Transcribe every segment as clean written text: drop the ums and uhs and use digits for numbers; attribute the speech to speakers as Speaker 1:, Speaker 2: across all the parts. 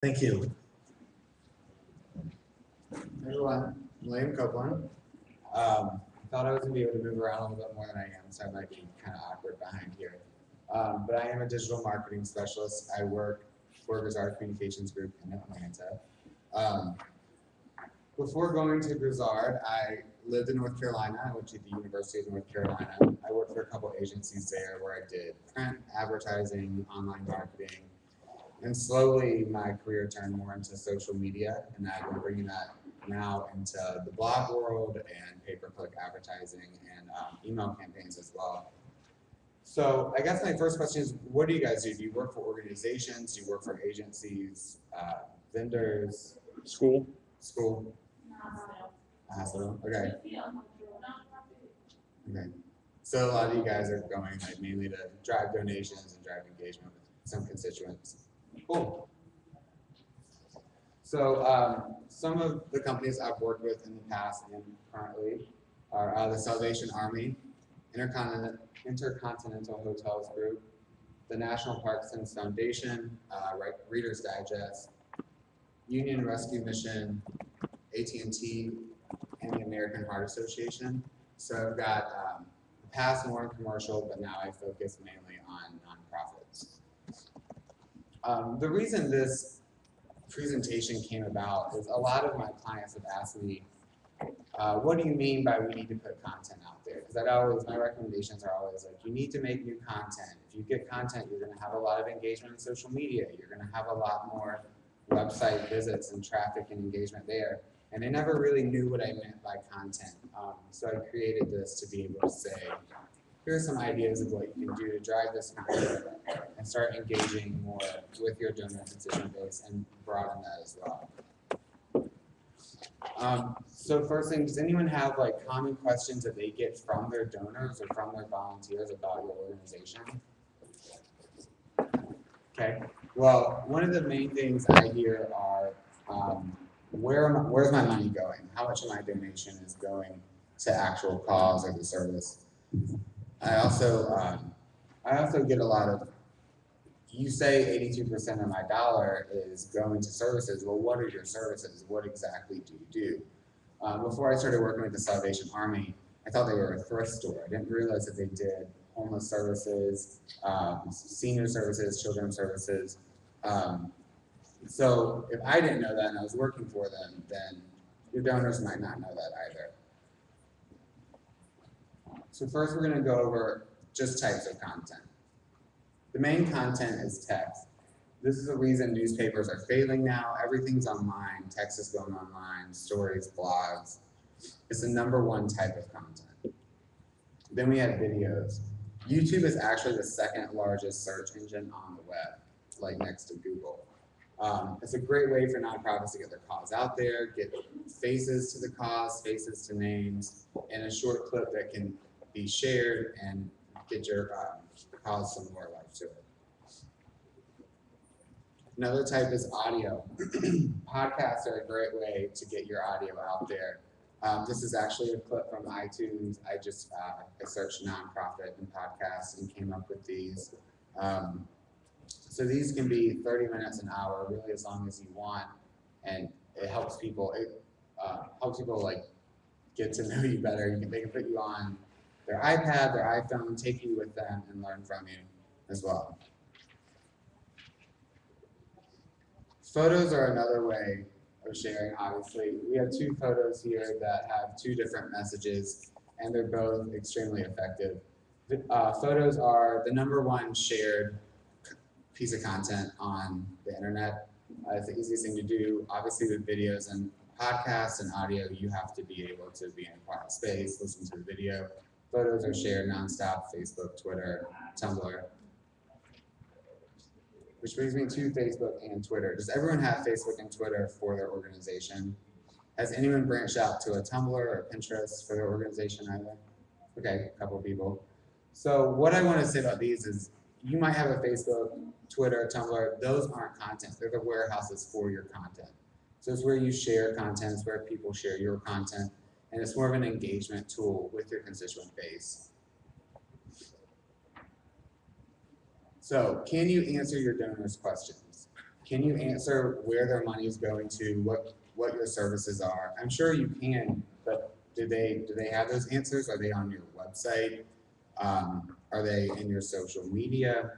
Speaker 1: Thank you. Everyone, I'm Liam Copeland. I thought I was going to be able to move around a little bit more than I am, so I might be kind of awkward behind here. But I am a digital marketing specialist. I work for Grizzard Communications Group in Atlanta. Um, Before going to Grizzard, I lived in North Carolina. I went to the University of North Carolina. I worked for a couple agencies there where I did print, advertising, online marketing, and slowly my career turned more into social media, and I've been bringing that now into the blog world and pay-per-click advertising and email campaigns as well. So I guess my first question is, what do you guys do? Do you work for organizations? Do you work for agencies, vendors,
Speaker 2: School.
Speaker 1: school, hospital? Okay. Okay. So a lot of you guys are going like mainly to drive donations and drive engagement with some constituents. Cool. So some of the companies I've worked with in the past and currently are the Salvation Army, Intercontinental Hotels Group, the National Parks and Foundation, Reader's Digest, Union Rescue Mission, AT&T, and the American Heart Association. So I've got past more in commercial, but now I focus mainly on nonprofits. The reason this presentation came about is a lot of my clients have asked me, what do you mean by we need to put content out there? Because my recommendations are always like, you need to make new content. If you get content, you're going to have a lot of engagement on social media. You're going to have a lot more website visits and traffic and engagement there. And I never really knew what I meant by content. So I created this to be able to say, here are some ideas of what you can do to drive this content and start engaging more with your donor constituent base and broaden that as well. So first thing, does anyone have like common questions that they get from their donors or from their volunteers about your organization? Okay. Well, one of the main things I hear are, where's my money going? How much of my donation is going to actual cause or the service? I also get a lot of, you say 82% of my dollar is going to services. Well, what are your services? What exactly do you do? Before I started working with the Salvation Army, I thought they were a thrift store. I didn't realize that they did homeless services, senior services, children's services. So if I didn't know that and I was working for them, then your donors might not know that either. So first we're going to go over just types of content. The main content is text. This is the reason newspapers are failing now. Everything's online, text is going online, stories, blogs. It's the #1 type of content. Then we have videos. YouTube is actually the second largest search engine on the web, like next to Google. It's a great way for nonprofits to get their cause out there, get faces to the cause, faces to names, and a short clip that can be shared and get your cause some more life to it. Another type is audio. Podcasts are a great way to get your audio out there. This is actually a clip from iTunes. I just I searched nonprofit and podcasts and came up with these. So these can be 30 minutes, an hour, really as long as you want, and it helps people. It helps people like get to know you better. They can put you on their iPad, their iPhone, take you with them, and learn from you as well. Photos are another way of sharing, obviously. We have 2 photos here that have 2 different messages, and they're both extremely effective. Photos are the #1 shared piece of content on the internet. It's the easiest thing to do. Obviously with videos and podcasts and audio, you have to be able to be in a quiet space, listen to the video. Photos are shared nonstop, Facebook, Twitter, Tumblr. Which brings me to Facebook and Twitter. Does everyone have Facebook and Twitter for their organization? Has anyone branched out to a Tumblr or Pinterest for their organization either? Okay, a couple of people. So what I want to say about these is you might have a Facebook, Twitter, Tumblr. Those aren't content. They're the warehouses for your content. So it's where you share content. It's where people share your content. And it's more of an engagement tool with your constituent base. So can you answer your donors' questions? Can you answer where their money is going to, what your services are? I'm sure you can, but do they have those answers? Are they on your website? Are they in your social media?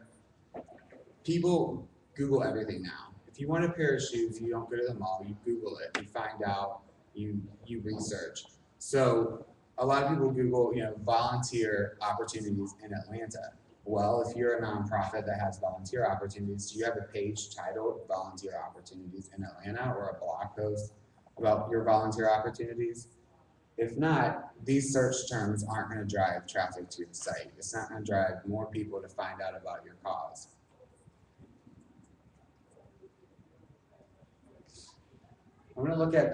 Speaker 1: People Google everything now. If you want a pair of shoes, you don't go to the mall, you Google it, you find out, you research. So a lot of people Google, volunteer opportunities in Atlanta. Well, if you're a nonprofit that has volunteer opportunities, do you have a page titled Volunteer Opportunities in Atlanta or a blog post about your volunteer opportunities? If not, these search terms aren't going to drive traffic to your site. It's not going to drive more people to find out about your cause. I'm going to look at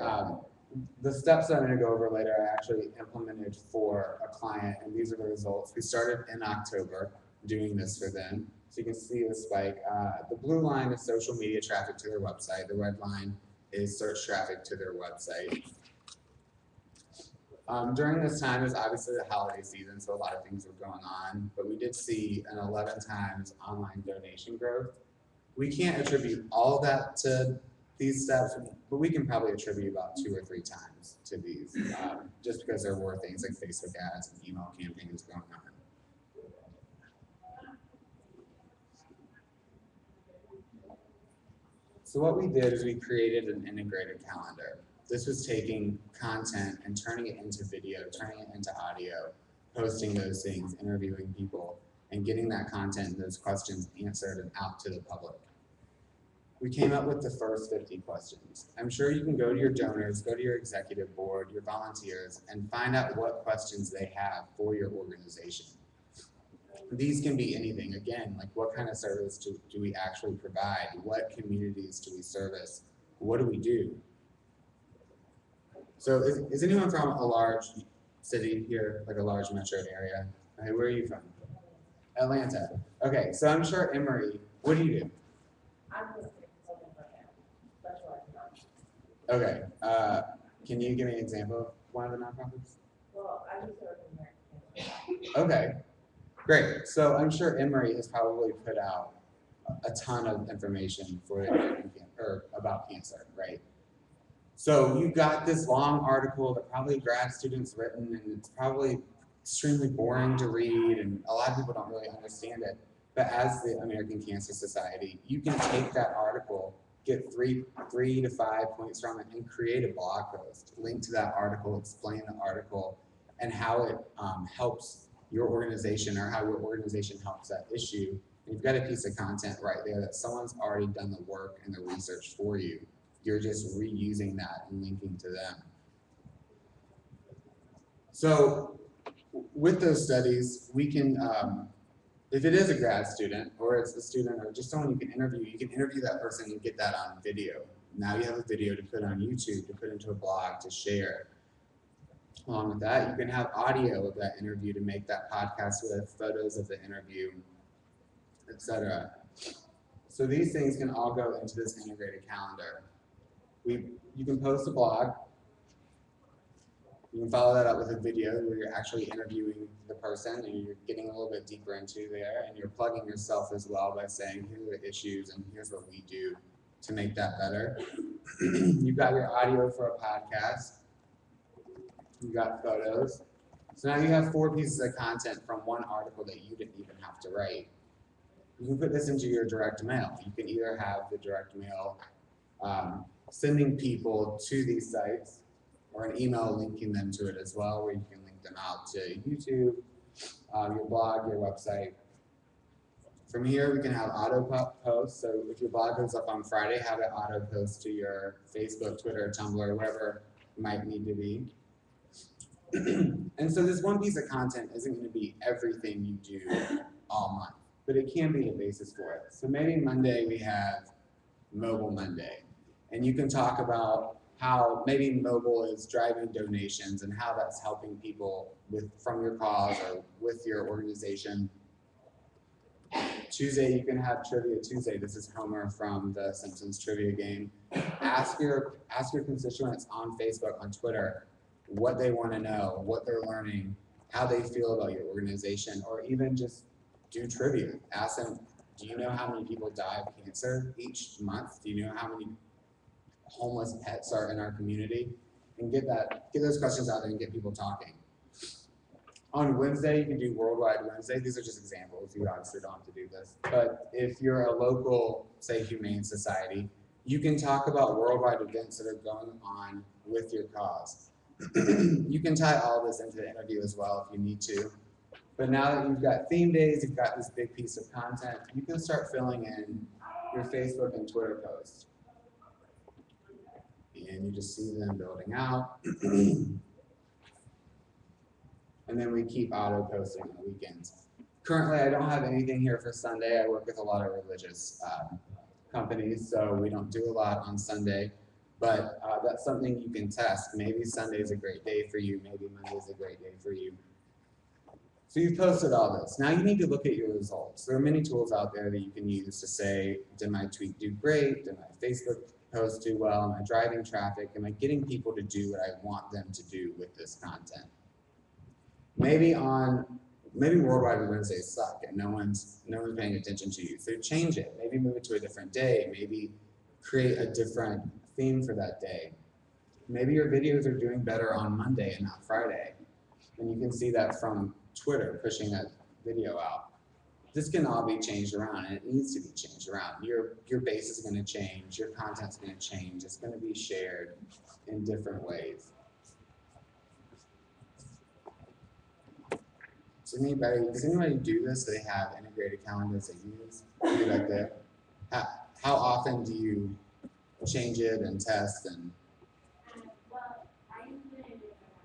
Speaker 1: the steps that I'm going to go over later. I actually implemented for a client, and these are the results. We started in October doing this for them. So you can see the spike. The blue line is social media traffic to their website. The red line is search traffic to their website. During this time, is obviously the holiday season, so a lot of things were going on, but we did see an 11 times online donation growth. We can't attribute all that to these steps, but we can probably attribute about 2 or 3 times to these, just because there were things like Facebook ads and email campaigns going on. So what we did is we created an integrated calendar. This was taking content and turning it into video, turning it into audio, posting those things, interviewing people, and getting that content and those questions answered and out to the public. We came up with the first 50 questions. I'm sure you can go to your donors, go to your executive board, your volunteers, and find out what questions they have for your organization. These can be anything. Again, like what kind of service do we actually provide? What communities do we service? What do we do? So is anyone from a large city here, like a large metro area? Okay, where are you from? Atlanta. Okay, so I'm sure Emory, what do you do?
Speaker 2: I'm just a consultant for him, specialized in
Speaker 1: Okay, can you give me an example of one of the nonprofits?
Speaker 2: Well, I used to work in American.
Speaker 1: Okay, great. So I'm sure Emory has probably put out a ton of information for about cancer, right? So you got this long article that probably grad students written, and it's probably extremely boring to read, and a lot of people don't really understand it. But as the American Cancer Society, you can take that article, get three to 5 points from it, and create a blog post, link to that article, explain the article, and how it helps your organization or how your organization helps that issue. And you've got a piece of content right there that someone's already done the work and the research for you. You're just reusing that and linking to them. So with those studies, we can, if it is a grad student or it's a student or just someone you can interview that person and get that on video. Now you have a video to put on YouTube, to put into a blog, to share. Along with that, you can have audio of that interview to make that podcast with photos of the interview, etc. So these things can all go into this integrated calendar. You can post a blog. You can follow that up with a video where you're actually interviewing the person and you're getting a little bit deeper into there, and you're plugging yourself as well by saying, here are the issues and here's what we do to make that better. You've got your audio for a podcast. You've got photos. So now you have 4 pieces of content from one article that you didn't even have to write. You can put this into your direct mail. You can either have the direct mail sending people to these sites, or an email linking them to it as well, where you can link them out to YouTube, your blog, your website. From here, we can have auto posts. So if your blog goes up on Friday, have it auto post to your Facebook, Twitter, Tumblr, wherever it might need to be. And so this one piece of content isn't going to be everything you do all month, but it can be the basis for it. So maybe Monday we have Mobile Monday, and you can talk about how maybe mobile is driving donations and how that's helping people from your cause or with your organization. Tuesday, you can have Trivia Tuesday. This is Homer from the Simpsons trivia game. Ask your constituents on Facebook, on Twitter, what they want to know, what they're learning, how they feel about your organization, or even just do trivia. Ask them, Do you know how many people die of cancer each month? Do you know how many homeless pets are in our community? And get those questions out there and get people talking. On Wednesday, you can do Worldwide Wednesday. These are just examples. You obviously don't have to do this. But if you're a local, say, humane society, you can talk about worldwide events that are going on with your cause. You can tie all this into the interview as well if you need to. But now that you've got theme days, you've got this big piece of content, you can start filling in your Facebook and Twitter posts. And you just see them building out. And then we keep auto posting on the weekends. Currently, I don't have anything here for Sunday. I work with a lot of religious companies, so we don't do a lot on Sunday. But that's something you can test. Maybe Sunday's a great day for you. Maybe Monday's a great day for you. So you've posted all this. Now you need to look at your results. There are many tools out there that you can use to say, did my tweet do great? Did my Facebook post do well? Am I driving traffic? Am I getting people to do what I want them to do with this content? Maybe Worldwide Wednesdays suck and no one's paying attention to you. So change it. Maybe move it to a different day. Maybe create a different theme for that day. Maybe your videos are doing better on Monday and not Friday. And you can see that from Twitter pushing that video out. This can all be changed around, and it needs to be changed around. Your base is going to change. Your content's going to change. It's going to be shared in different ways. Does anybody do this? They have integrated calendars they use? Do like that? How often do you change it and test and?
Speaker 2: Well, I implemented it about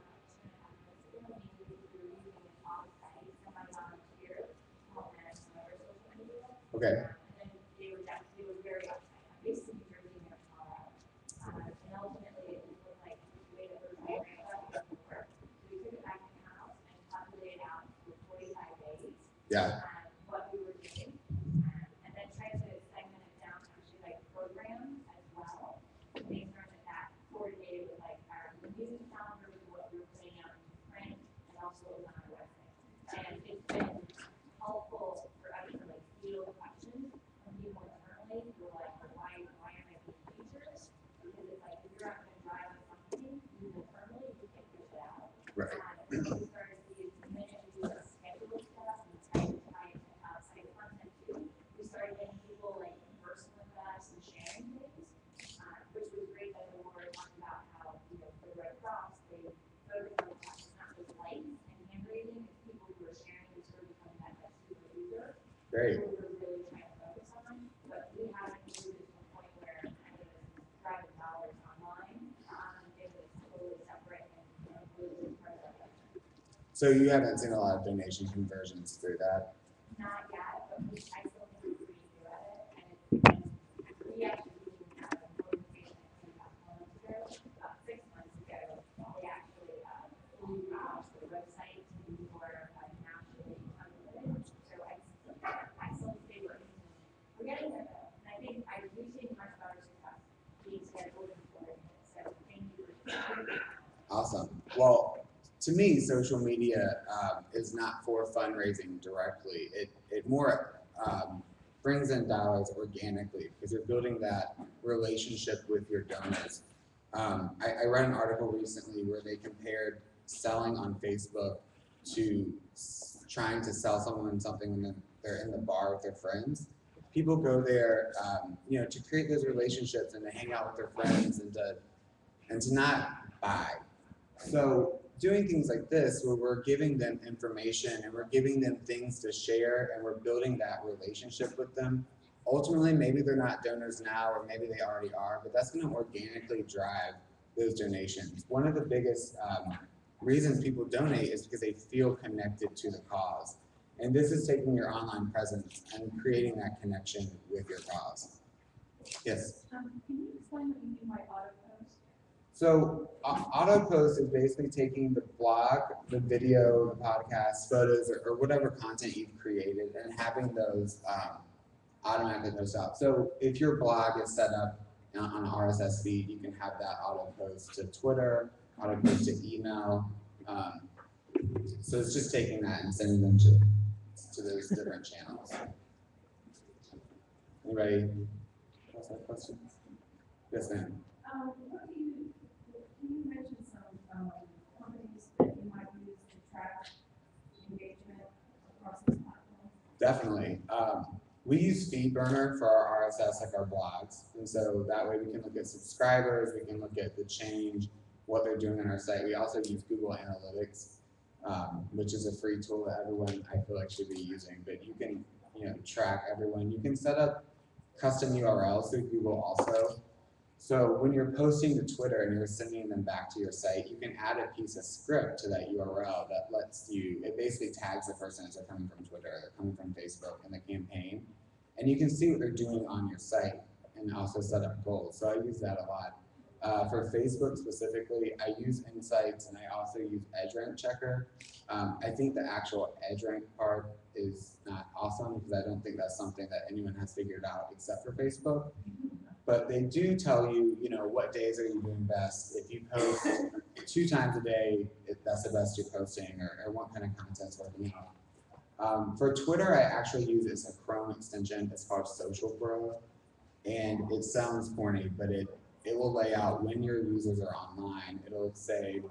Speaker 2: 2.5 months ago, mainly through using an off-site for my volunteer to help manage some other social media.
Speaker 1: Okay.
Speaker 2: And then they were very off-site. I'm based in New Jersey and Colorado. And ultimately, it was like the way that we're trying to ramp up the work. So we took it back in-house and calculated out for 45 days.
Speaker 1: Yeah.
Speaker 2: What we were doing. And then tried to segment it down to actually like programs as well. Make sure that coordinated with like our news calendar, what we were putting out in print, and also on our website. And it's been helpful for us to like field questions from people internally who are like, why am I being featured? Because it's like, if you're not going to drive on something, you internally, you can't push it out.
Speaker 1: Right.
Speaker 2: And we started to use the minute we use schedule stuff and try to tie it to outside content too. We started getting people like conversing with us and sharing things, which was great that we were talking about how, for the Red Cross, they focus on the fact it's not just likes and hand raising, it's people who are sharing who sort of becoming that like super user.
Speaker 1: Great.
Speaker 2: Who we're really trying to focus on, but we haven't moved it to a point where kind of driving dollars online, if it's totally separate and really part of our budget.
Speaker 1: So you haven't seen a lot of donation conversions through that?
Speaker 2: Not yet, but I still think we're pretty new at it, and it's, we actually had an organization about 6 months ago, they actually, we launched the website to be more nationally unlimited, so I still say we're getting there though, and I think I appreciate much about our success being scheduled and coordinated, so thank you for.
Speaker 1: Awesome. Well, to me, social media is not for fundraising directly. It more brings in dollars organically because you're building that relationship with your donors. I read an article recently where they compared selling on Facebook to trying to sell someone something when they're in the bar with their friends. People go there, to create those relationships and to hang out with their friends and to not buy. So doing things like this where we're giving them information and we're giving them things to share and we're building that relationship with them. Ultimately, maybe they're not donors now or maybe they already are, but that's going to organically drive those donations. One of the biggest reasons people donate is because they feel connected to the cause. And this is taking your online presence and creating that connection with your cause. Yes?
Speaker 2: Can you explain what you mean by auto post?
Speaker 1: So auto post is basically taking the blog, the video, the podcast, photos, or whatever content you've created and having those automatically post out. So if your blog is set up on an RSS feed, you can have that auto post to Twitter, auto post to email. So it's just taking that and sending them to those different channels. Anybody else have questions? Yes, ma'am.
Speaker 3: What do you, can you mention some, companies that you might use to track engagement across these platforms?
Speaker 1: Definitely. We use FeedBurner for our RSS, like our blogs, and so that way we can look at subscribers, we can look at the change, what they're doing on our site. We also use Google Analytics, which is a free tool that everyone I feel like should be using. But you can, track everyone. You can set up custom URLs through Google also. So when you're posting to Twitter and you're sending them back to your site, you can add a piece of script to that URL that lets you, it basically tags the person as they're coming from Twitter, they're coming from Facebook in the campaign. And you can see what they're doing on your site and also set up goals. So I use that a lot. For Facebook specifically, I use Insights and I also use EdgeRank Checker. I think the actual EdgeRank part is not awesome because I don't think that's something that anyone has figured out except for Facebook. But they do tell you, what days are you doing best. If you post 2 times a day, that's the best you're posting, or what kind of content's working out. For Twitter, I actually use it's a Chrome extension. It's called Social Grow, and it sounds corny, but it will lay out when your users are online. It'll say,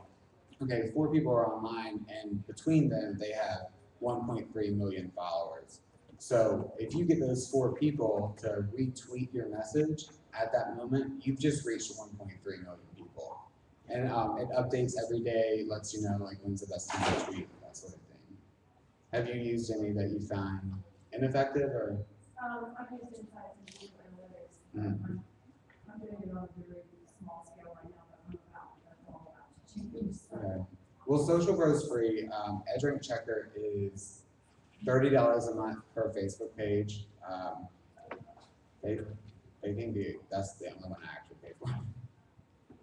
Speaker 1: okay, 4 people are online, and between them, they have 1.3 million followers. So if you get those 4 people to retweet your message at that moment, you've just reached 1.3 million people. And it updates every day, lets you know like when's the best time to tweet, that sort of thing. Have you used any that you found ineffective or?
Speaker 3: I've used Insights and Google Analytics. I'm doing it on a very small scale right now, but that's all about to change. So.
Speaker 1: Okay. Well, Social Grow's free. EdgeRank Checker is $30 a month per Facebook page. They can be, that's the only one I actually pay for.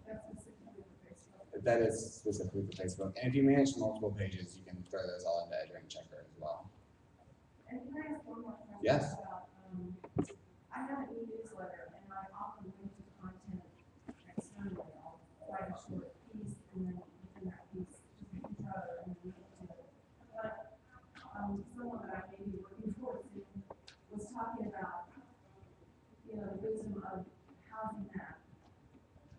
Speaker 3: That's specifically for Facebook.
Speaker 1: That is specifically for Facebook. And if you manage multiple pages, you can throw those all into EdgeRank Checker as well.
Speaker 3: And can I ask one more question?
Speaker 1: Yes.
Speaker 3: About, I have an e-newsletter, and I often link to content externally. I'll write a short piece, and then within that piece, just an intro and link to it. But someone that I may be working for soon was talking about, the wisdom of housing that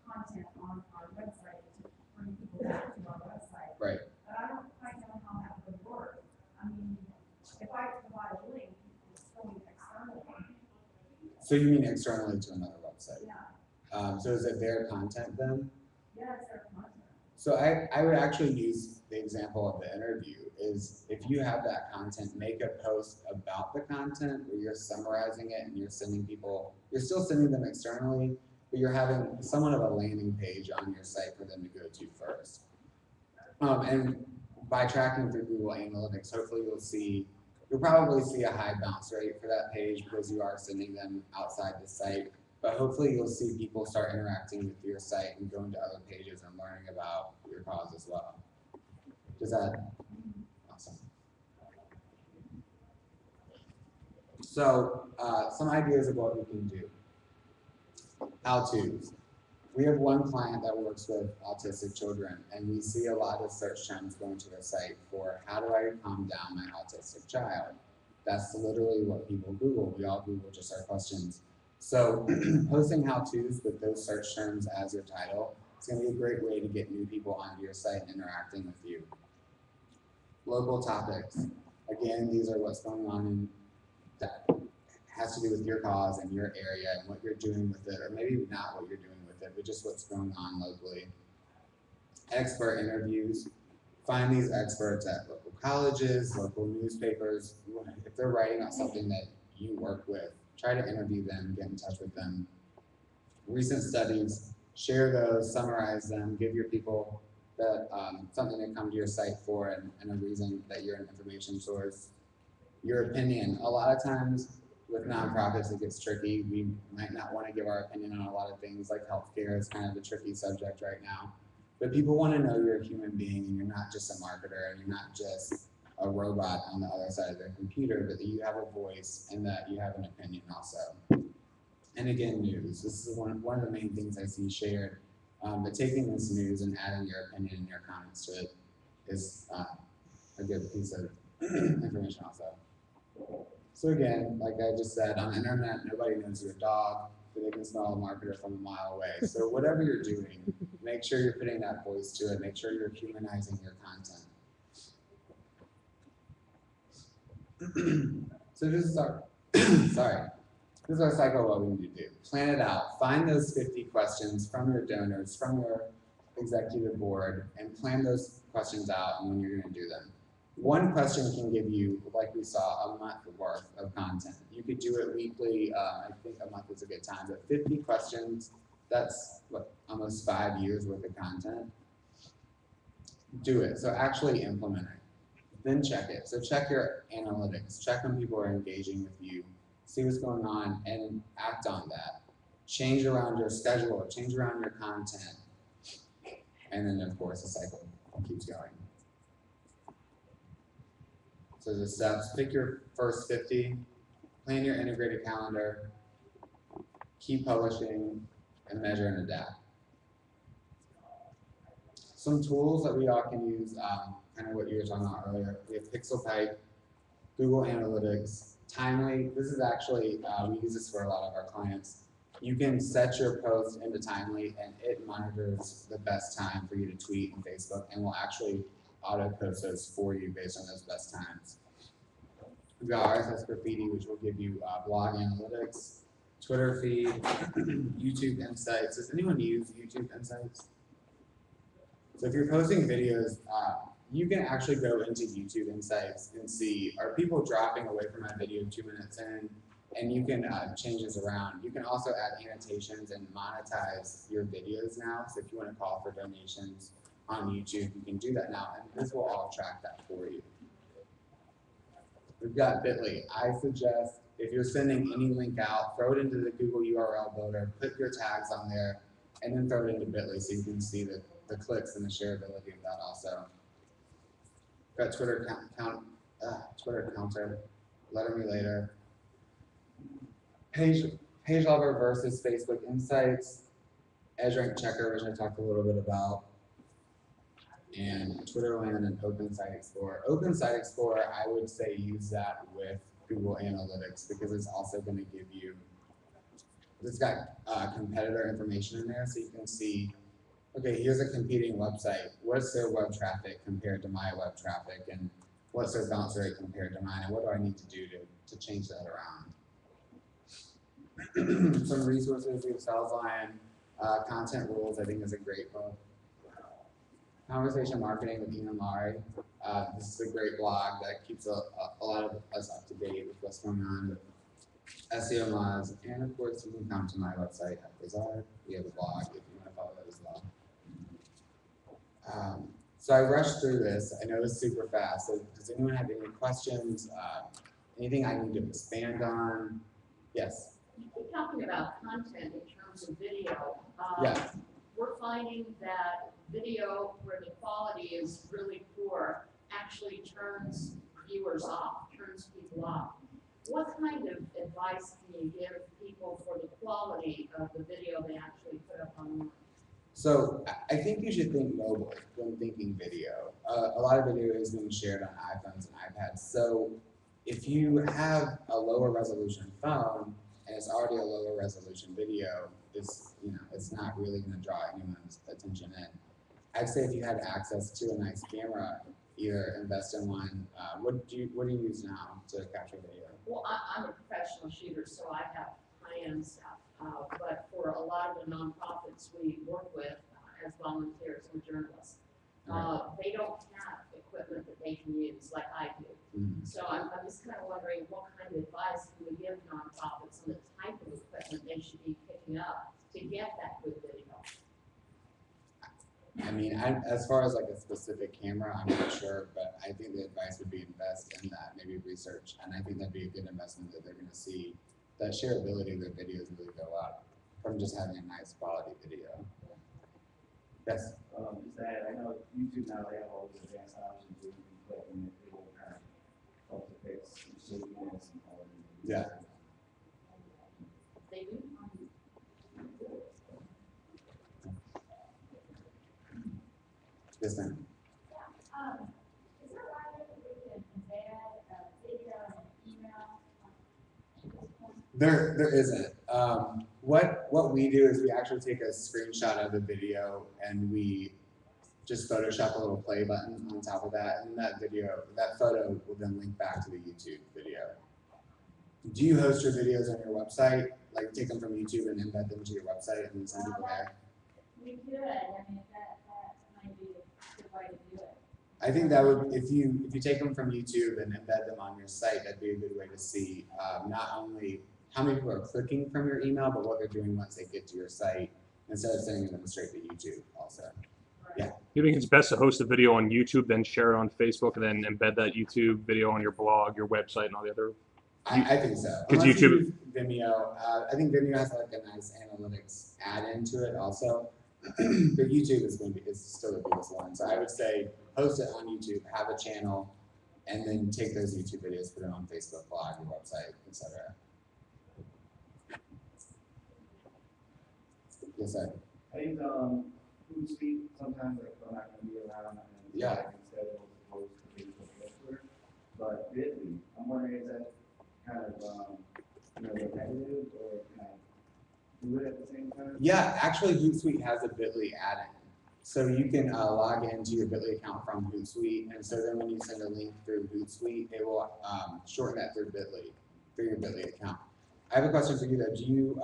Speaker 3: content on our website to bring people back to our website.
Speaker 1: Right.
Speaker 3: But I don't quite know how that would work. I mean, if I provide a link, it's going externally.
Speaker 1: So you mean externally to another website?
Speaker 3: Yeah,
Speaker 1: So is it their content then?
Speaker 3: yeah, it's their content.
Speaker 1: So I would actually use the example of the interview is if you have that content, make a post about the content where you're summarizing it and you're still sending them externally, but you're having somewhat of a landing page on your site for them to go to first. And by tracking through Google Analytics, hopefully you'll probably see a high bounce rate for that page because you are sending them outside the site. But hopefully you'll see people start interacting with your site and going to other pages and learning about your cause as well. Does that? Awesome. So some ideas of what we can do. How-tos. We have one client that works with autistic children, and we see a lot of search terms going to their site for how do I calm down my autistic child? That's literally what people Google. We all Google just our questions. So posting how-tos with those search terms as your title is going to be a great way to get new people onto your site and interacting with you. Local topics. Again, these are what's going on in that has to do with your cause and your area and what you're doing with it, or maybe not what you're doing with it, but just what's going on locally. Expert interviews. Find these experts at local colleges, local newspapers. If they're writing on something that you work with, try to interview them, get in touch with them. Recent studies, share those, summarize them, give your people that something to come to your site for and a reason that you're an information source. Your opinion. A lot of times with nonprofits, it gets tricky. We might not want to give our opinion on a lot of things like healthcare is kind of a tricky subject right now. But people want to know you're a human being and you're not just a marketer and you're not just a robot on the other side of their computer, but that you have a voice and that you have an opinion also. And again, news. This is one of the main things I see shared. But taking this news and adding your opinion and your comments to it is a good piece of information also. So again, like I just said, on the internet, nobody knows your dog, but they can smell a marketer from a mile away. So whatever you're doing, make sure you're putting that voice to it. Make sure you're humanizing your content. So this is our, sorry, this is our cycle of what we need to do. Plan it out. Find those 50 questions from your donors, from your executive board, and plan those questions out and when you're going to do them. One question can give you, like we saw, a month worth of content. You could do it weekly. I think a month is a good time, but 50 questions, that's what, almost 5 years worth of content. Do it. So actually implement it. Then check it. So check your analytics. Check when people are engaging with you. See what's going on and act on that. Change around your schedule, change around your content. And then of course the cycle keeps going. So the steps, pick your first 50, plan your integrated calendar, keep publishing, and measure and adapt. Some tools that we all can use, kind of what you were talking about earlier. We have PixelPipe, Google Analytics, Timely. This is actually, we use this for a lot of our clients. You can set your post into Timely and it monitors the best time for you to tweet on Facebook and will actually auto post those for you based on those best times. We've got RSS Graffiti, which will give you blog analytics, Twitter feed, YouTube Insights. Does anyone use YouTube Insights? So if you're posting videos, you can actually go into YouTube Insights and see, are people dropping away from my video 2 minutes in? And you can change this around. You can also add annotations and monetize your videos now. So if you want to call for donations on YouTube, you can do that now. And this will all track that for you. We've got Bitly. I suggest if you're sending any link out, throw it into the Google URL builder, put your tags on there, and then throw it into Bitly so you can see the clicks and the shareability of that also. Got Twitter Twitter counter, letter me later. Page Lover versus Facebook Insights, EdgeRank Checker, which I talked a little bit about, and Twitterland and Open Site Explorer. Open Site Explorer, I would say use that with Google Analytics because it's also going to give you, it's got competitor information in there so you can see, okay, here's a competing website. What's their web traffic compared to my web traffic, and what's their bounce rate compared to mine, and what do I need to do to change that around? Some resources, we have Salesline, Content Rules, I think is a great book. Conversation Marketing with Ian Laurie. This is a great blog that keeps a lot of us up to date with what's going on with SEO mods. And of course, you can come to my website at Bizarre. We have a blog if you want to follow that as well. So I rushed through this. I know it's super fast. So does anyone have any questions? Anything I need to expand on? Yes.
Speaker 4: You keep talking about content in terms of video.
Speaker 1: Yes.
Speaker 4: We're finding that video where the quality is really poor actually turns viewers off, turns people off. What kind of advice can you give people for the quality of the video they actually put up online?
Speaker 1: So I think you should think mobile when thinking video. A lot of video is being shared on iPhones and iPads. So if you have a lower resolution phone and it's already a lower resolution video, it's not really going to draw anyone's attention in. I'd say if you had access to a nice camera, either invest in one. What do you use now to capture video?
Speaker 4: Well, I'm a professional shooter, so I have high-end stuff. But for a lot of the nonprofits we work with as volunteers and journalists, they don't have equipment that they can use like I do.
Speaker 1: Mm-hmm.
Speaker 4: So I'm just kind of wondering what kind of advice can we give nonprofits on the type of equipment they should be picking up to get that good video?
Speaker 1: I mean, as far as like a specific camera, I'm not sure, but I think the advice would be invest in that, maybe research, and I think that'd be a good investment that they're going to see that shareability of their videos really go up from just having a nice quality video. Yes?
Speaker 5: Just that I know YouTube now they have all these advanced options where you can click and it will kind of help to fix some shakiness and quality.
Speaker 1: Yeah.
Speaker 4: They do.
Speaker 1: Yes, ma'am.
Speaker 2: Is there a way that we can embed a video and an email on
Speaker 1: There isn't. What we do is we actually take a screenshot of the video and we just Photoshop a little play button on top of that, and that photo will then link back to the YouTube video. Do you host your videos on your website? Like take them from YouTube and embed them to your website and then send people there?
Speaker 3: We could, I mean, that might be a good way to do it.
Speaker 1: I think that would, if you take them from YouTube and embed them on your site, that'd be a good way to see not only how many people are clicking from your email, but what they're doing once they get to your site, instead of sending them straight to YouTube also. Yeah.
Speaker 6: You think it's best to host a video on YouTube, then share it on Facebook, and then embed that YouTube video on your blog, your website, and all the other?
Speaker 1: I think so.
Speaker 6: 'Cause
Speaker 1: Unless you
Speaker 6: YouTube-
Speaker 1: use Vimeo, I think Vimeo has like a nice analytics add into it also. But YouTube is still the biggest one. So I would say host it on YouTube, have a channel, and then take those YouTube videos, put it on Facebook, blog, your website, etc. Yes, sir.
Speaker 5: I think, Hootsuite, sometimes like, I'm not gonna be around, and
Speaker 1: Yeah.
Speaker 5: I can schedule to post to Facebook or Twitter. But Bitly, I'm wondering, is that kind of, repetitive, or can I do it at the same time?
Speaker 1: Yeah, actually Hootsuite has a Bitly add-in. So you can log into your Bitly account from Hootsuite, and so then when you send a link through Hootsuite, it will shorten that through Bitly, through your Bitly account. I have a question for you though. Do you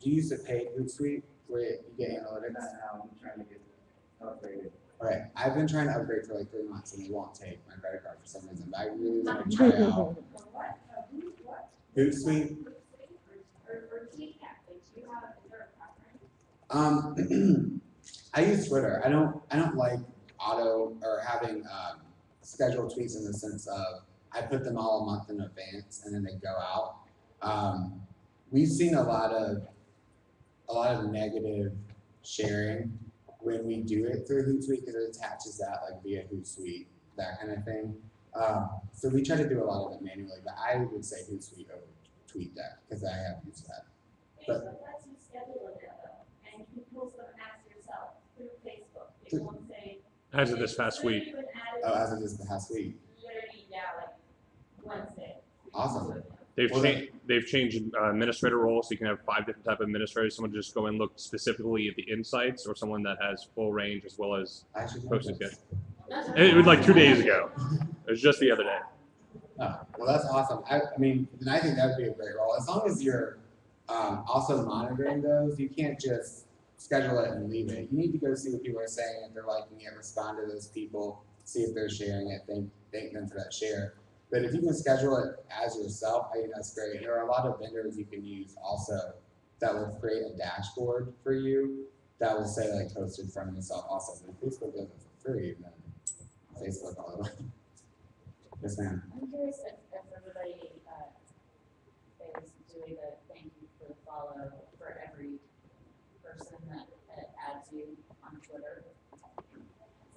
Speaker 1: use a paid Hootsuite where you get analytics?
Speaker 5: Not now, I'm trying to get upgraded.
Speaker 1: Okay, I've been trying to upgrade for like 3 months and it won't take my credit card for some reason, but I really want to try out
Speaker 3: What? What?
Speaker 1: Hootsuite.
Speaker 2: Or tweet that, like, do you have, is there a preference?
Speaker 1: I use Twitter. I don't like auto or having scheduled tweets in the sense of I put them all a month in advance and then they go out. We've seen a lot of negative sharing when we do it through Hootsuite because it attaches that like via Hootsuite, that kind of thing. So we try to do a lot of it manually, but I would say Hootsuite over TweetDeck because I have used that. But-
Speaker 2: Facebook lets you schedule it though, and you can post them as yourself through Facebook. It won't say.
Speaker 6: As of this past week.
Speaker 2: You can add it
Speaker 1: Oh, as of this past week.
Speaker 2: literally, yeah, like Wednesday.
Speaker 1: Awesome.
Speaker 6: They've changed administrator roles, so you can have 5 different type of administrators. Someone to just go and look specifically at the insights, or someone that has full range as well as
Speaker 1: I actually know
Speaker 6: posted
Speaker 1: this.
Speaker 6: good. It was like 2 days ago. It was just the other day.
Speaker 1: Oh, well, that's awesome. I mean, then I think that would be a great role. As long as you're also monitoring those, you can't just schedule it and leave it. You need to go see what people are saying, if they're liking it, respond to those people, see if they're sharing it, thank them for that share. But if you can schedule it as yourself, I think that's great. There are a lot of vendors you can use also that will create a dashboard for you that will say like hosted from yourself also. But if Facebook does it for free, then Facebook all the way. Yes, ma'am.
Speaker 4: I'm curious if everybody is doing the thank you for the follow for every person that adds you on Twitter.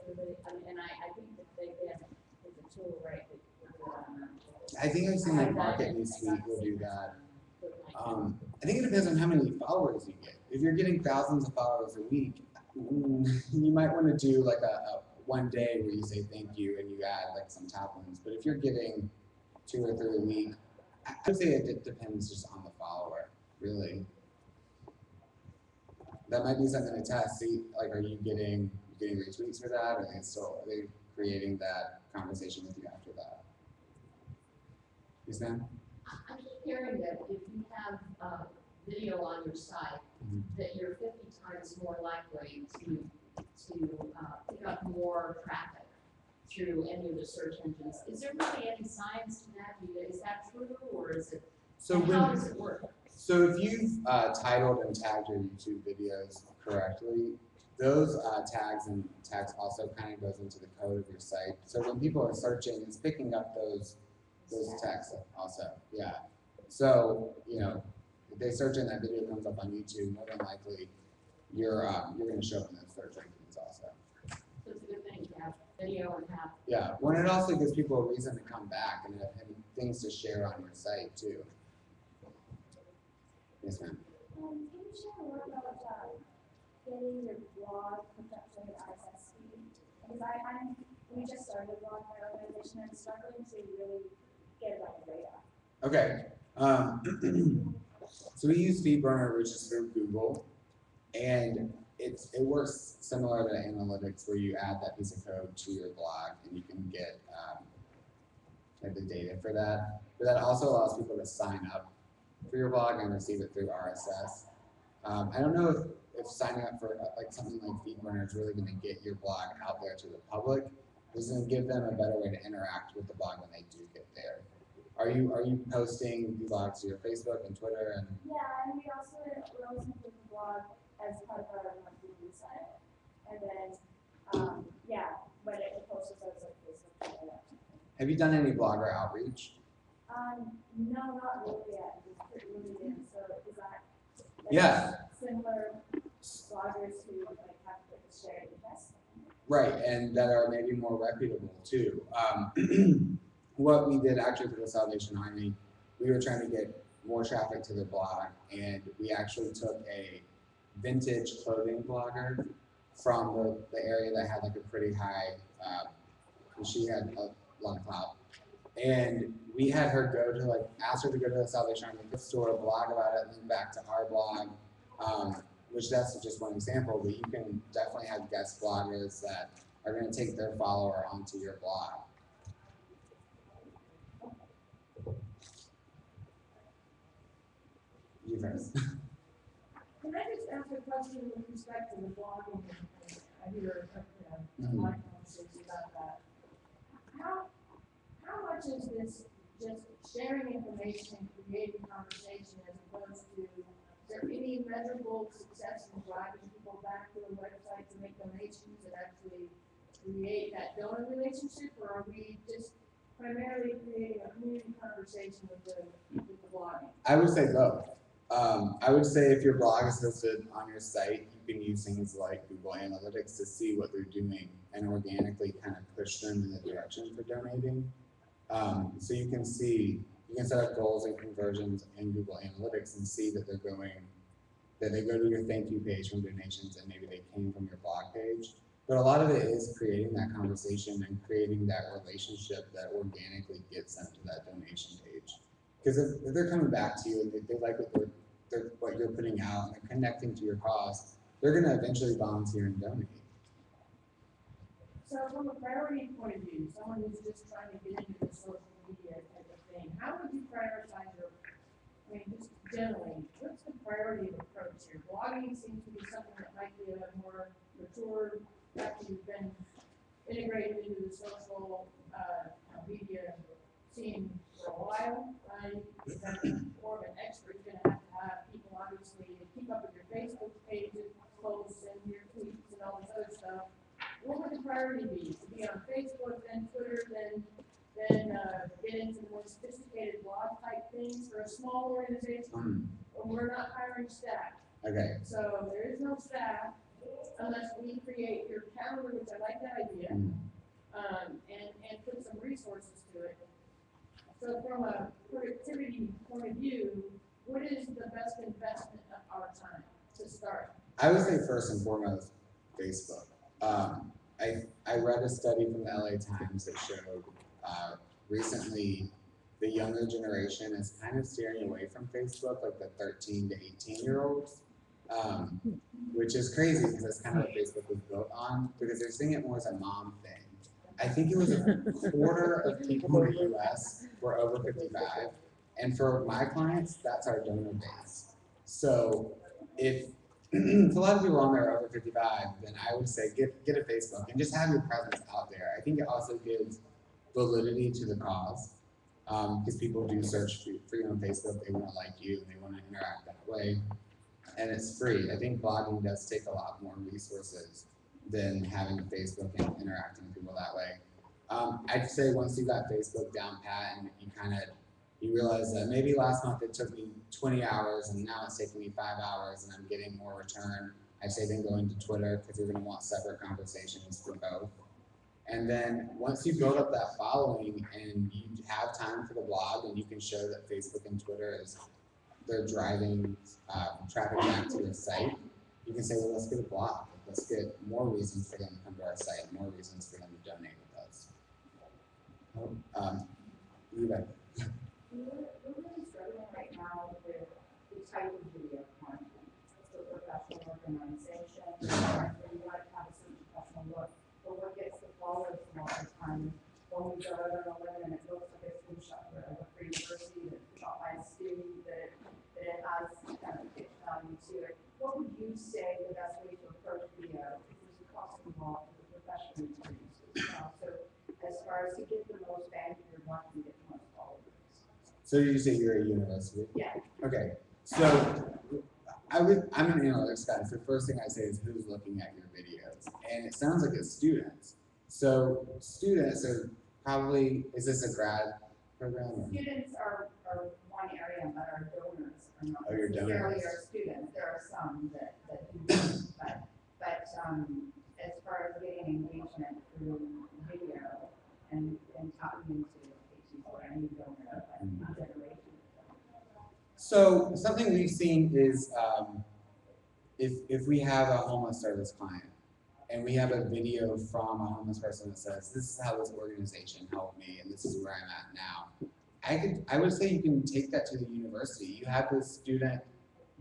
Speaker 4: Everybody, and I think that they can, it's a tool, right? that will do it on that.
Speaker 1: I think I've seen like Market News Suite will do that. I think it depends on how many followers you get. If you're getting thousands of followers a week, you might want to do like a one day where you say thank you and you add like some top ones. But if you're getting 2 or 3 a week, I would say it depends just on the follower, really. That might be something to test. See, like, are you getting retweets for that, or are they creating that conversation with you after that? Is that?
Speaker 4: I'm just hearing that if you have video on your site,
Speaker 1: Mhm.
Speaker 4: that you're 50 times more likely to pick up more traffic through any of the search engines. Is there really any science to that? Is that true, or is it,
Speaker 1: So
Speaker 4: and how
Speaker 1: when,
Speaker 4: does it work?
Speaker 1: so if you've titled and tagged your YouTube videos correctly, those tags and tags also kind of goes into the code of your site. So when people are searching, it's picking up those tags also. Yeah. So if they search and that video comes up on YouTube, more than likely you're going to show up in those search rankings also.
Speaker 4: So it's a good thing to have video and have.
Speaker 1: Yeah. When it also gives people a reason to come back and things to share on your site too. Yes, ma'am.
Speaker 3: Can you share more about getting your blog hooked up to your RSS feed? Because we just started a blog in our organization and struggling to really get it on the radar.
Speaker 1: Okay. So we use FeedBurner, which is through Google, and it works similar to analytics where you add that piece of code to your blog and you can get like the data for that. But that also allows people to sign up for your blog and receive it through RSS. I don't know if signing up for like something like FeedBurner is really going to get your blog out there to the public. It's going to give them a better way to interact with the blog when they do get there. Are you posting blogs to your Facebook and Twitter and?
Speaker 3: Yeah, and we also put the blog as part of our monthly site. And then, yeah, but it posts us as like Facebook.
Speaker 1: Have you done any blogger outreach?
Speaker 3: No, not really yet. It's really new. So is that like
Speaker 1: Yeah.
Speaker 3: similar bloggers who like have like a shared interest?
Speaker 1: Right, and that are maybe more reputable too. What we did actually for the Salvation Army, we were trying to get more traffic to the blog, and we actually took a vintage clothing blogger from the area that had like a pretty high, she had a lot of clout. And we had her go to asked her to go to the Salvation Army gift store, blog about it, link back to our blog, which that's just one example, but you can definitely have guest bloggers that are going to take their follower onto your blog. You first.
Speaker 3: Can I just ask a question with respect to the blogging? I hear a lot of conversations about that. How much is this just sharing information and creating conversation as opposed to, is there any measurable success in driving people back to the website to make donations that actually create that donor relationship, or are we just primarily creating a community conversation with the blogging?
Speaker 1: I would say both. I would say if your blog is hosted on your site, you can use things like Google Analytics to see what they're doing and organically kind of push them in the direction for donating. So you can set up goals and conversions in Google Analytics and see that they go to your thank you page from donations and maybe they came from your blog page. But a lot of it is creating that conversation and creating that relationship that organically gets them to that donation page. Because if they're coming back to you and they like what you're putting out and they're connecting to your cause, they're going to eventually volunteer and donate.
Speaker 3: So from a priority point of view, someone who's just trying to get into the social media type of thing, how would you prioritize just generally, what's the priority of approach here? Blogging seems to be something that might be a more mature, after you've been integrated into the social media scene for a while. You've been more of an expert, you're gonna have people obviously keep up with your Facebook pages, posts, and your tweets and all this other stuff. What would the priority be? To be on Facebook, then Twitter, then get into more sophisticated blog type things for a small organization? Or we're not hiring staff.
Speaker 1: Okay.
Speaker 3: So there is no staff unless we create your calendar, which I like that idea, and put some resources to it. So from a productivity point of view, what is the best investment of our time to start?
Speaker 1: I would say first and foremost, Facebook. I read a study from the LA Times that showed recently the younger generation is kind of steering away from Facebook, like the 13 to 18-year-olds, which is crazy because that's kind of what Facebook was built on, because they're seeing it more as a mom thing. I think it was a quarter of people in the US were over 55, and for my clients, that's our donor base. So if a lot of people on there are over 55, then I would say get a Facebook and just have your presence out there. I think it also gives validity to the cause, because people do search for you on Facebook. They want to like you and they want to interact that way, and it's free. I think blogging does take a lot more resources than having Facebook and interacting with people that way. I'd say once you got Facebook down pat and you realize that maybe last month it took me 20 hours and now it's taking me 5 hours and I'm getting more return, I'd say then going to Twitter, because you're going to want separate conversations for both. And then once you build up that following and you have time for the blog and you can show that Facebook and Twitter they're driving traffic back to your site, you can say, well, let's get a blog. Let's get more reasons for them to come to our site, more reasons for them to donate with us.
Speaker 2: We're really struggling right now with the
Speaker 3: type of video content. So professional organization, where you want to have a certain professional look, but what gets the followers a lot of times, when we go out on a limb and it looks like a school shot or a free university that's shot by a student, that it has kind of pitch value to it. What would you say the best way to approach video? Because there's a cost involved with the professional experience as well. So as far as to get the most bang for your buck and get the most followers.
Speaker 1: So you say you're a university?
Speaker 3: Yeah.
Speaker 1: Okay, so I'm an analytics guy, so the first thing I say is who's looking at your videos? And it sounds like it's students. So students are probably, is this a grad program? Or?
Speaker 3: Students are one area, but our donors are not
Speaker 1: Oh, your
Speaker 3: necessarily
Speaker 1: donors.
Speaker 3: our students. There are some that do, but as far as getting engagement through video and tapping into patients or any donor, but generation.
Speaker 1: So something we've seen is if we have a homeless service client and we have a video from a homeless person that says, this is how this organization helped me and this is where I'm at now. I would say you can take that to the university. You have the student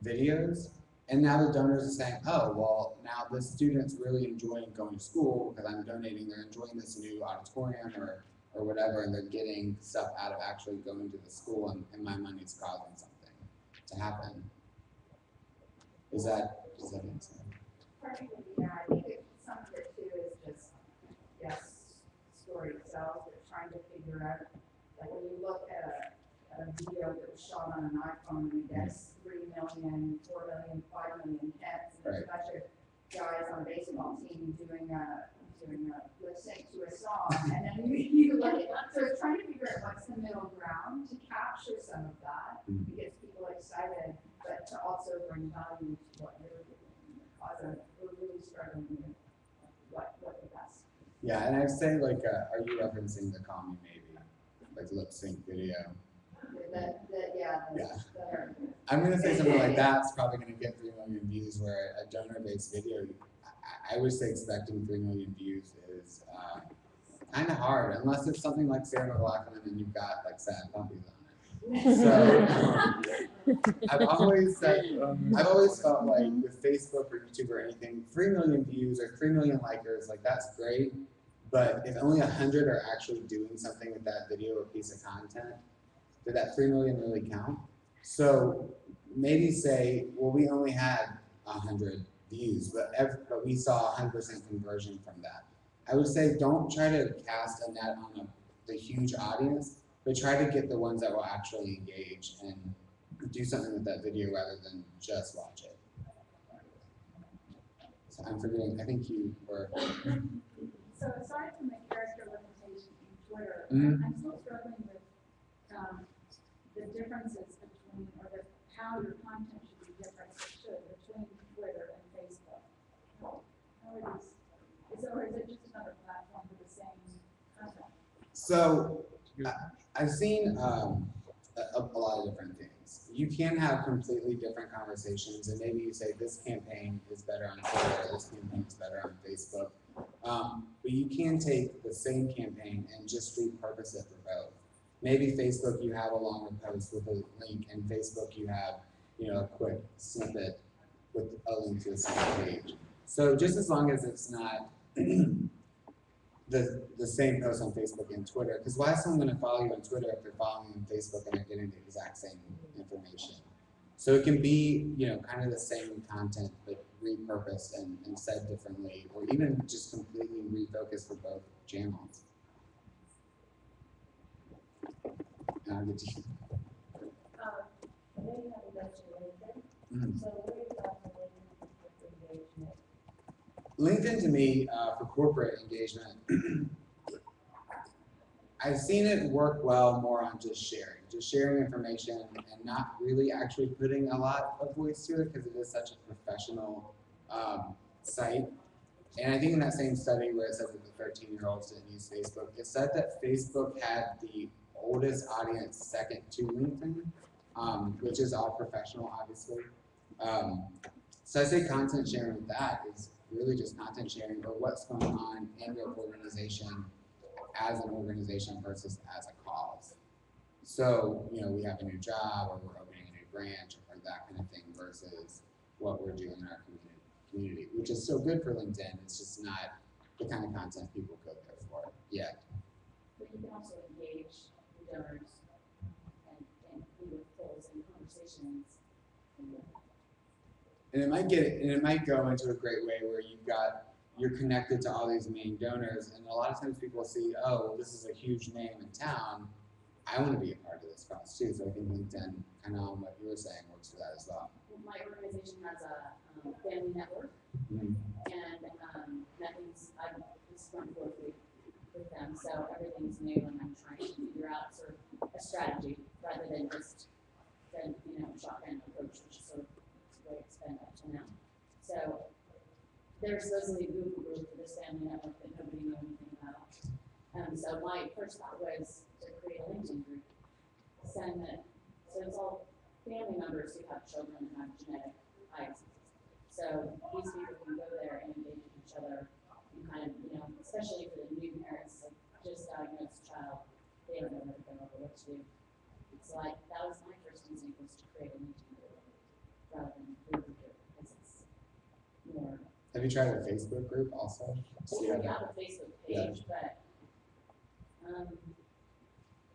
Speaker 1: videos and now the donors are saying, oh, well, now the student's really enjoying going to school because I'm donating, they're enjoying this new auditorium or whatever, and they're getting stuff out of actually going to the school and my money's causing something to happen. Does that make sense?
Speaker 3: Partially, yeah, I think some of it too is just, yes, story itself, they're trying to figure out, like when you look at a video that was shot on an iPhone and it gets 3 million, 4 million, 5 million hits, and there's a bunch of guys on a baseball team doing a lip sync to a song, and then you look at, so it's trying to figure out what's the middle ground to capture some of that, to get people excited, but to also bring value to what you're doing. Because we're really struggling with what the best.
Speaker 1: Yeah, and I'd say like, are you referencing the Call Me Maybe, like lip sync video? Yeah. I'm gonna say something like that's probably gonna get 3 million views, where a donor-based video, I would say expecting 3 million views is kind of hard, unless it's something like Sarah McLachlan and you've got like sad puppies on it. So I've always felt like with Facebook or YouTube or anything, 3 million views or 3 million likers, like that's great, but if only 100 are actually doing something with that video or piece of content, did that 3 million really count? So maybe say, well, we only had 100 views, but we saw 100% conversion from that. I would say don't try to cast a net on the huge audience, but try to get the ones that will actually engage and do something with that video rather than just watch it. So I'm forgetting, I think you were.
Speaker 7: So aside from the character limitation in Twitter, I'm still struggling with the differences between, or how your content should be different, between Twitter and Facebook. How are these, or is it just another platform for the same content?
Speaker 1: So I've seen a lot of different things. You can have completely different conversations, and maybe you say this campaign is better on Twitter, this campaign is better on Facebook. But you can take the same campaign and just repurpose it for both. Maybe Facebook you have a longer post with a link, and Facebook you have a quick snippet with a link to the same page. So just as long as it's not the same post on Facebook and Twitter, because why is someone going to follow you on Twitter if they're following you on Facebook and they're getting the exact same information? So it can be, kind of the same content, but repurposed and said differently, or even just completely refocused for both channels. And I'll get to you.
Speaker 7: They have mentioned LinkedIn. So what are your thoughts on LinkedIn engagement?
Speaker 1: LinkedIn to me, for corporate engagement, I've seen it work well more on just sharing information and not really actually putting a lot of voice to it because it is such a professional site. And I think in that same study where it said that the 13-year-olds didn't use Facebook, it said that Facebook had the oldest audience second to LinkedIn, which is all professional, obviously. So I say content sharing with that is really just content sharing or what's going on in your organization as an organization versus as a cause. So, we have a new job or we're opening a new branch or that kind of thing versus what we're doing in our community, which is still good for LinkedIn. It's just not the kind of content people go there for yet.
Speaker 4: But you can also engage the donors and be with polls and conversations.
Speaker 1: And it might go into a great way where you're connected to all these main donors, and a lot of times people see, oh, well, this is a huge name in town. I want to be a part of this cause too. So I think LinkedIn, kind of on what you were saying, works for that as well.
Speaker 4: My organization has a family network,
Speaker 1: Mhm.
Speaker 4: and that means I'm just going to work with them. So everything's new, and I'm trying to figure out sort of a strategy rather than just shotgun approach, which is sort of the way it's been up to now. So there's those in the Google group for this family network that nobody knew anything about. So my first thought was to create a LinkedIn group, send it, so it's all family members who have children and have genetic types. So these people can go there and engage with each other and kind of, especially for the new parents, like just diagnosed child, they don't know where to go or what to do. So that was my first instinct, was to create a LinkedIn group rather than Google group, because it's more.
Speaker 1: Have you tried a Facebook group also?
Speaker 4: We have a Facebook page, but I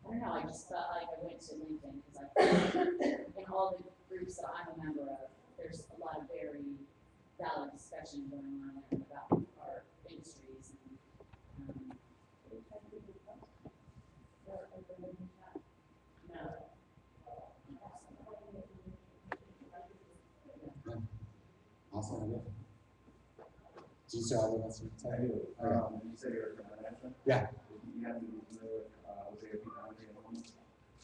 Speaker 4: don't know, I just felt like I went to LinkedIn because in all the groups that I'm a member of, there's a lot of very valid discussion going on there about our industries and
Speaker 1: Awesome idea. Do you still have any questions?
Speaker 5: I do.
Speaker 1: Okay.
Speaker 5: You said you're from Atlanta?
Speaker 1: Yeah.
Speaker 5: You have to be familiar with, Jose P. Andre at home?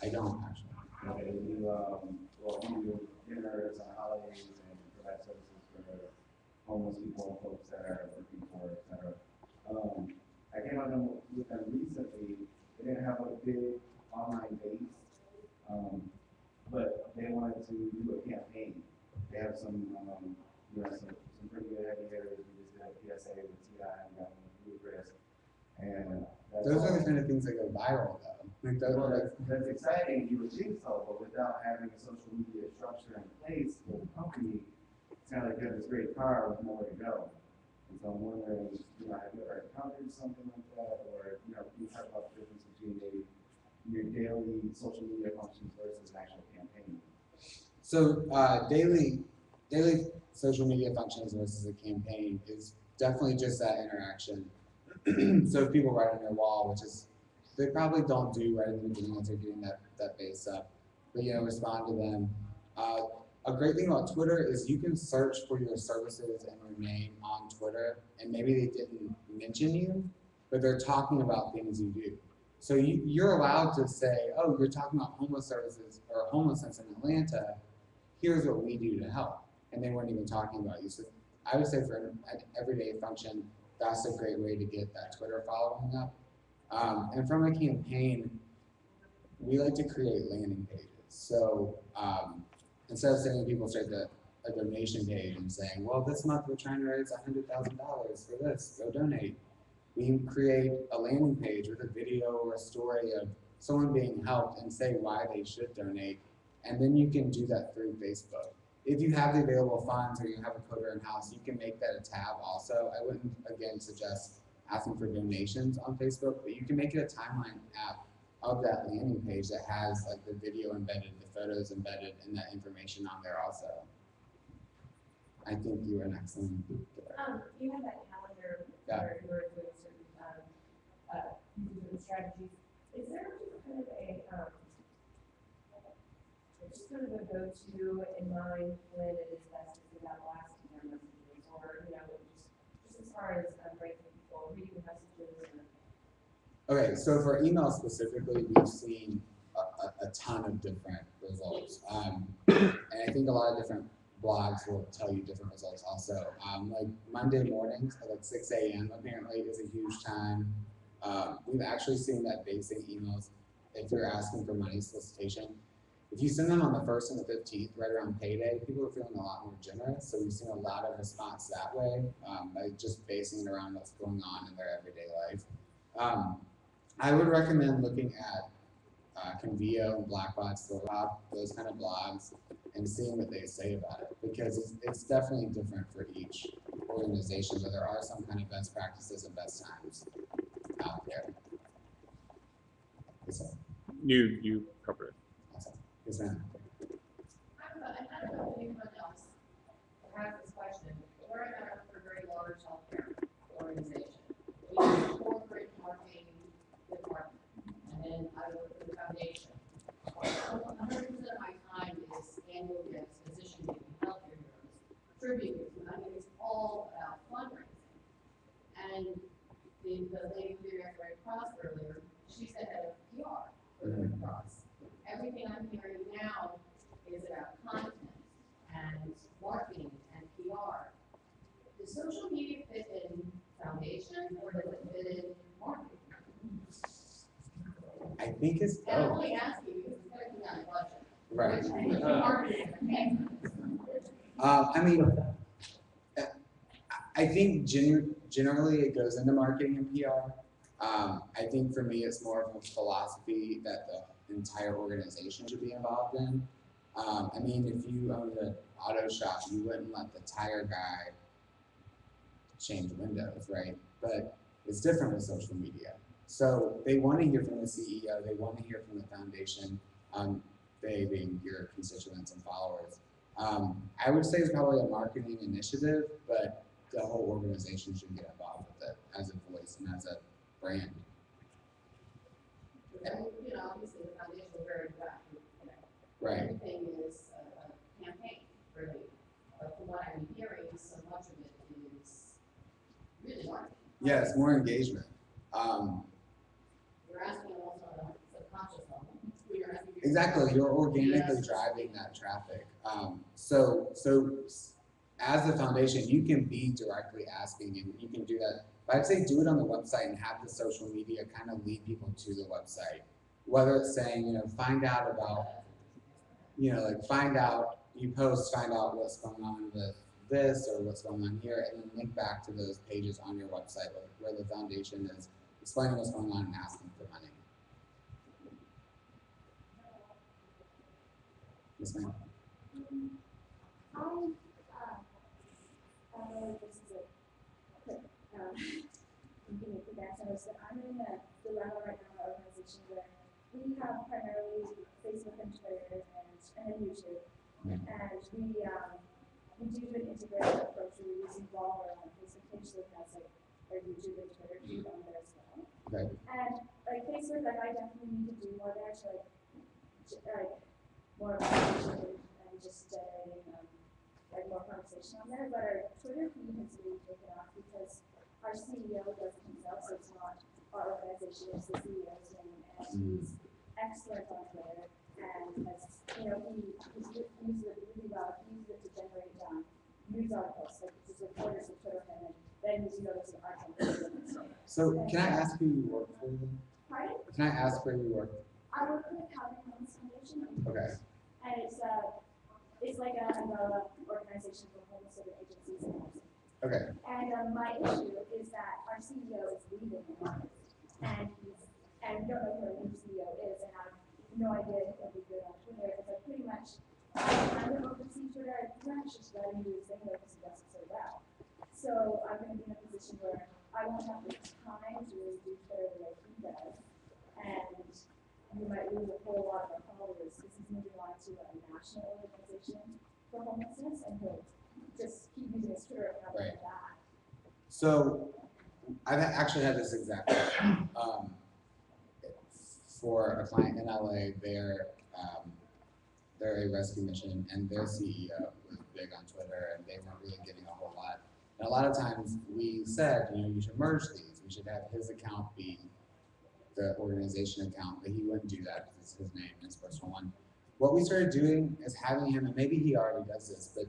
Speaker 1: I don't actually.
Speaker 5: Okay, we do dinners on holidays and provide services for homeless people, folks that are looking for, et cetera. I came on with them recently. They didn't have a big online base, but they wanted to do a campaign. They have some pretty good heavy hitters. We just did a PSA with T.I. and got one with Ludacris. And
Speaker 1: Those are the kind of things that go viral though. Like
Speaker 5: that's exciting, you would think so, but without having a social media structure in place for the company, it's kind of like you have this great car with nowhere to go. And so I'm wondering, have you ever encountered something like that, or, can you talk about the difference between maybe your daily social media functions versus an actual campaign?
Speaker 1: So daily social media functions versus a campaign is definitely just that interaction. So if people write on their wall, which is they probably don't do right in the beginning once they're getting that base up, but respond to them. A great thing about Twitter is you can search for your services and your name on Twitter, and maybe they didn't mention you, but they're talking about things you do. So you're allowed to say, oh, you're talking about homeless services or homelessness in Atlanta. Here's what we do to help. And they weren't even talking about you. So I would say for an everyday function, that's a great way to get that Twitter following up. And from a campaign, we like to create landing pages. So instead of sending people straight to a donation page and saying, well, this month we're trying to raise $100,000 for this, go donate. We create a landing page with a video or a story of someone being helped and say why they should donate. And then you can do that through Facebook. If you have the available funds or you have a coder in-house, you can make that a tab also. I wouldn't, again, suggest asking for donations on Facebook, but you can make it a timeline app of that landing page that has like the video embedded, the photos embedded, and that information on there also. I think you are an excellent.
Speaker 3: You have that calendar
Speaker 1: Yeah.
Speaker 3: where you were doing certain strategies. Is there just kind of a go-to in mind when it is best to send out blasting their messages, or just as far as breaking people, reading messages?
Speaker 1: Okay, so for email specifically, we've seen a ton of different results. And I think a lot of different blogs will tell you different results also. Like Monday mornings at like 6 a.m. apparently is a huge time. We've actually seen that basic emails, if you're asking for money solicitation, if you send them on the 1st and the 15th, right around payday, people are feeling a lot more generous. So we've seen a lot of response that way, by just basing it around what's going on in their everyday life. I would recommend looking at Convio and Blackbox, those kind of blogs, and seeing what they say about it, because it's definitely different for each organization, but there are some kind of best practices and best times out there. So,
Speaker 6: You covered it.
Speaker 1: awesome. Yes, ma'am.
Speaker 4: I don't know if anyone else has this question. We're in a very large healthcare organization. We have a corporate marketing department, and then I work for the foundation. 100% of my time is annual gifts, physician giving, healthcare heroes, tribute gifts. I mean, it's all about fundraising. And the lady who did Red Cross earlier, she's the head of PR for the Red Cross. Everything I'm hearing now is about content and marketing and PR. Does social media fit in foundation or does it fit in marketing?
Speaker 1: I think it's
Speaker 4: And I'm
Speaker 1: both.
Speaker 4: only asking because it's going to be on a budget.
Speaker 1: Right.
Speaker 4: Which marketing and
Speaker 1: I mean, I think generally it goes into marketing and PR. I think for me, it's more of a philosophy that the entire organization should be involved in. I mean, if you owned an auto shop, you wouldn't let the tire guy change windows, right? But it's different with social media. So they want to hear from the CEO, they want to hear from the foundation, they being your constituents and followers. I would say it's probably a marketing initiative, but the whole organization should get involved with it as a voice and as a brand.
Speaker 4: you know, obviously the foundation is very good.
Speaker 1: Right.
Speaker 4: Everything is a campaign, really. But from what I'm hearing, so much of it is really marketing.
Speaker 1: Yeah, it's more engagement.
Speaker 4: You're asking also on a subconscious level. You're asking
Speaker 1: Exactly, you're organically driving that traffic. So as the foundation, you can be directly asking, and you can do that. But I'd say do it on the website and have the social media kind of lead people to the website. Whether it's saying, find out about, find out, you post, find out what's going on with this or what's going on here, and then link back to those pages on your website where the foundation is explaining what's going on and asking for money. Yes, ma'am.
Speaker 3: I don't know if this is a quick, give me a quick answer, is that I'm in a dilemma right now in our organization where we have primarily Facebook and Twitter and then YouTube. And we do an integrated approach where we use Evolver on the Facebook page, so it has like our YouTube and Twitter feed on there as well.
Speaker 1: Okay.
Speaker 3: And like Facebook, like I definitely need to do more there to like more about and just generating like more conversation on there. But our Twitter feed has really taken off because our CEO does it himself, so it's not our organization, it's the CEO's name, and he's excellent on Twitter. And has, he's used it really well. He used it to generate news articles, like his reporters would Twitter him, and then he's there's an article.
Speaker 1: So can I ask who you work for?
Speaker 3: Pardon?
Speaker 1: Can I ask where you work?
Speaker 3: I work for the Calvin Homes Foundation.
Speaker 1: Okay.
Speaker 3: And it's like an umbrella organization for homeless living agencies and housing.
Speaker 1: Okay.
Speaker 3: And my issue is that our CEO is leaving in August, and we don't know who our new CEO is, and I have no idea if he'll be good on Twitter, because I pretty much, I don't oversee Twitter, I pretty much just let him do his thing because he does it so well. So I'm going to be in a position where I won't have the time to really do Twitter the way he does, and we might lose a whole lot of our followers because he's moving on to a national organization for homelessness, and he'll just keep using his Twitter account like that.
Speaker 1: So I've actually had this exact question. For a client in LA, they're a rescue mission, and their CEO was big on Twitter, and they weren't really getting a whole lot. And a lot of times we said, you should merge these. We should have his account be the organization account, but he wouldn't do that because it's his name and his personal one. What we started doing is having him, and maybe he already does this, but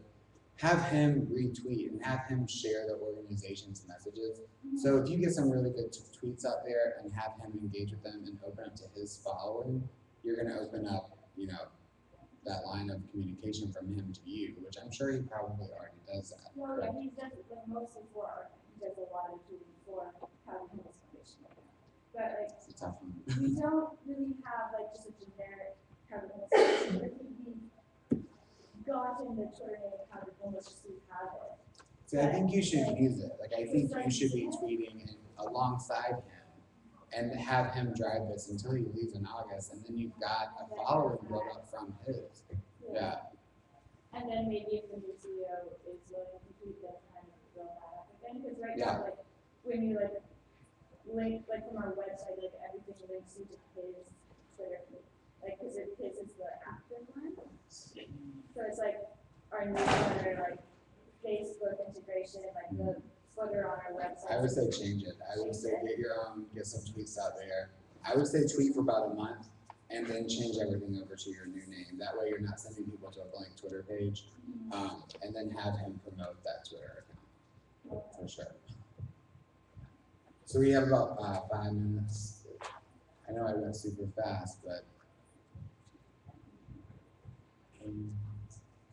Speaker 1: have him retweet and have him share the organization's messages. So if you get some really good tweets out there and have him engage with them and open up to his following, you're going to open up, that line of communication from him to you, which I'm sure he probably already does that.
Speaker 3: Well, yeah, he does it mostly he does a lot of tweeting for Calvin Homeless Foundation. But
Speaker 1: It's a tough one.
Speaker 3: we don't really have just a generic Calvin Homeless Foundation. It would be
Speaker 7: locked in the Twitter name account, you almost just have it.
Speaker 1: See, I think you should use it. Like, I think you should be tweeting alongside him and have him drive this until he leaves in August, and then you've got a following built up from his. Yeah.
Speaker 7: And then maybe if the new CEO is willing to keep that kind of build that up again, because right
Speaker 1: Yeah.
Speaker 7: now, like, when you like link, like from our website, like everything links you to his Twitter feed, like, cause his is the active one. So it's like our newsletter, like Facebook integration, like the footer on our website.
Speaker 1: I would say change it. I would say get some tweets out there. I would say tweet for about a month and then change everything over to your new name. That way you're not sending people to a blank Twitter page. And then have him promote that Twitter account, for sure. So we have about 5 minutes. I know I went super fast, but.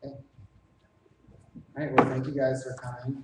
Speaker 1: Okay. All right, well, thank you guys for coming.